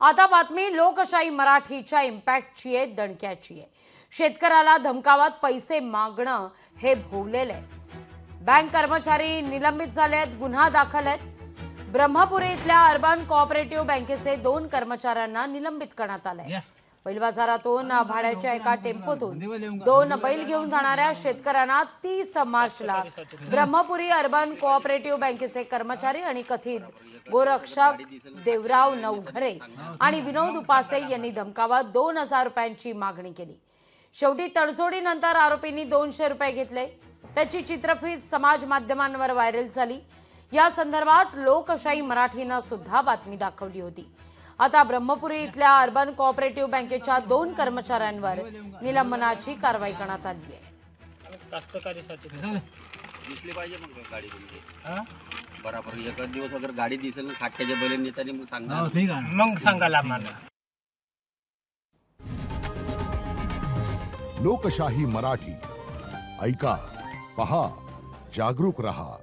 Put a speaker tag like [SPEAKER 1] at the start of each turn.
[SPEAKER 1] आता बातमी लोकशाही मराठीच्या इम्पॅक्टची आहे, दणक्याची आहे। शेतकऱ्याला धमकावत पैसे मागणं हे भोवलेलं आहे। बँक कर्मचारी निलंबित झाले आहेत, गुन्हा दाखल आहे। ब्रह्मपुरी इथल्या अर्बन कोऑपरेटिव्ह बँकेचे 2 कर्मचाऱ्यांना निलंबित करण्यात आले। बैल बाजारातून भाड्याच्या एका टेम्पोतून 2 बैल घेऊन जाणाऱ्या शेतकऱ्यांना 30 मार्चला ब्रह्मपुरी अर्बन कोऑपरेटिव्ह बँकेचे कर्मचारी आणि कथित गोरक्षक देवराव नवघरे आणि विनोद उपासे यांनी धमकावत 2000 रुपयांची मागणी केली। शेवटी तडजोडीनंतर आरोपींनी 200 रुपये घेतले। त्याची चित्रफीत समाज माध्यमांवर व्हायरल झाली। या संदर्भात लोकशाही मराठीने सुद्धा बातमी दाखवली होती। आता ब्रह्मपुरी इथल्या अर्बन कोऑपरेटिव्ह बँकेच्या 2 कर्मचाऱ्यांवर निलंबनाची कारवाई करण्यात आली आहे।
[SPEAKER 2] दिसली पाहिजे मग गाडी तुमची बरोबर एक दिवस अगर गाडी दिसेल ना खाट्याच्या बैल नेतानी मग सांगा।
[SPEAKER 3] हो ठीक आहे मग सांगाल आम्हाला।
[SPEAKER 4] लोकशाही मराठी ऐका, पहा, जागरूक रहा।